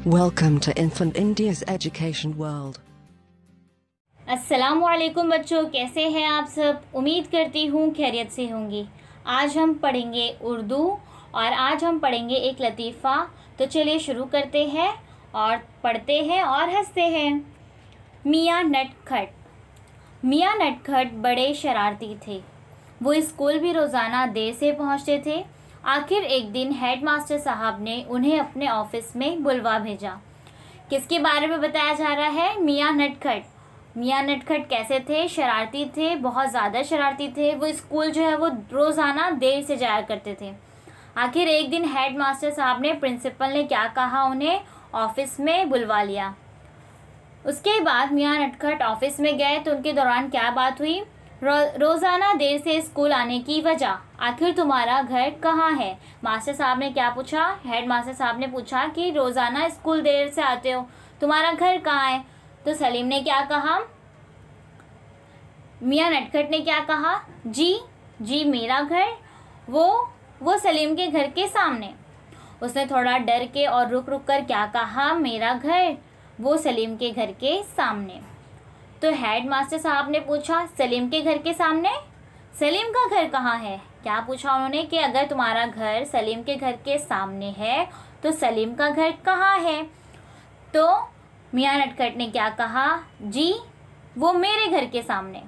Welcome to Infant India's Education World. अस्सलामुअलैकुम बच्चों, कैसे हैं आप सब। उम्मीद करती हूँ खैरियत से होंगी। आज हम पढ़ेंगे उर्दू और आज हम पढ़ेंगे एक लतीफ़ा। तो चलिए शुरू करते हैं और पढ़ते हैं और हंसते हैं। मियाँ नटखट। मियाँ नटखट बड़े शरारती थे। वो स्कूल भी रोज़ाना देर से पहुँचते थे। आखिर एक दिन हेडमास्टर साहब ने उन्हें अपने ऑफिस में बुलवा भेजा। किसके बारे में बताया जा रहा है? मियाँ नटखट। मियाँ नटखट कैसे थे? शरारती थे, बहुत ज़्यादा शरारती थे। वो स्कूल जो है वो रोज़ाना देर से जाया करते थे। आखिर एक दिन हेडमास्टर साहब ने, प्रिंसिपल ने क्या कहा, उन्हें ऑफिस में बुलवा लिया। उसके बाद मियाँ नटखट ऑफिस में गए तो उनके दौरान क्या बात हुई? रोज़ाना देर से स्कूल आने की वजह। आखिर तुम्हारा घर कहाँ है? मास्टर साहब ने क्या पूछा? हेड मास्टर साहब ने पूछा कि रोज़ाना स्कूल देर से आते हो, तुम्हारा घर कहाँ है? तो सलीम ने क्या कहा? मियाँ नटखट ने क्या कहा? जी मेरा घर वो सलीम के घर के सामने। उसने थोड़ा डर के और रुक रुक कर क्या कहा? मेरा घर वो सलीम के घर के सामने। तो हेड मास्टर साहब ने पूछा, सलीम के घर के सामने? सलीम का घर कहाँ है? क्या पूछा उन्होंने कि अगर तुम्हारा घर सलीम के घर के सामने है तो सलीम का घर कहाँ है? तो मियाँ नटखट ने क्या कहा? जी वो मेरे घर के सामने।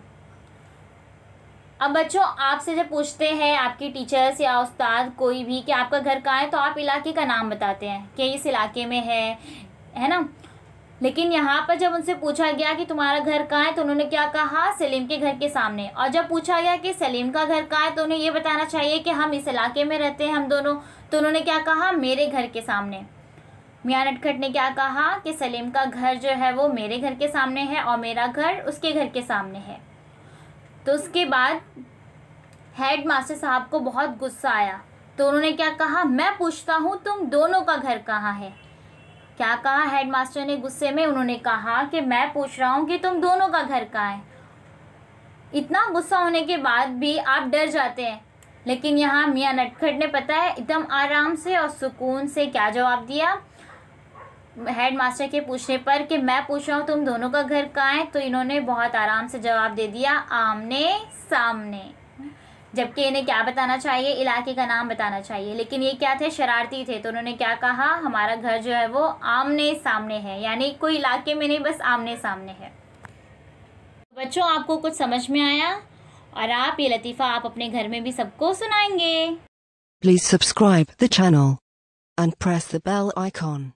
अब बच्चों, आपसे जब पूछते हैं आपकी टीचर्स या उस्ताद कोई भी कि आपका घर कहाँ है, तो आप इलाके का नाम बताते हैं कि इस इलाके में है ना। लेकिन यहाँ पर जब उनसे पूछा गया कि तुम्हारा घर कहाँ है तो उन्होंने क्या कहा? सलीम के घर के सामने। और जब पूछा गया कि सलीम का घर कहाँ है तो उन्हें ये बताना चाहिए कि हम इस इलाके में रहते हैं हम दोनों, तो उन्होंने क्या कहा? मेरे घर के सामने। मियाँ नटखट ने क्या कहा कि सलीम का घर जो है वो मेरे घर के सामने है और मेरा घर उसके घर के सामने है। तो उसके बाद हेड मास्टर साहब को बहुत गुस्सा आया तो उन्होंने क्या कहा? मैं पूछता हूँ तुम दोनों का घर कहाँ है। क्या कहा हेड मास्टर ने गुस्से में? उन्होंने कहा कि मैं पूछ रहा हूँ कि तुम दोनों का घर कहाँ है। इतना गुस्सा होने के बाद भी आप डर जाते हैं। लेकिन यहाँ मियाँ नटखट ने, पता है, एकदम आराम से और सुकून से क्या जवाब दिया हेड मास्टर के पूछने पर कि मैं पूछ रहा हूँ तुम दोनों का घर कहाँ है, तो इन्होंने बहुत आराम से जवाब दे दिया, आमने सामने। जबकि इन्हें क्या बताना चाहिए? इलाके का नाम बताना चाहिए। लेकिन ये क्या थे? शरारती थे। तो उन्होंने क्या कहा? हमारा घर जो है वो आमने सामने है, यानी कोई इलाके में नहीं, बस आमने सामने है। बच्चों, आपको कुछ समझ में आया? और आप ये लतीफ़ा आप अपने घर में भी सबको सुनाएंगे। Please subscribe the channel and press the bell icon.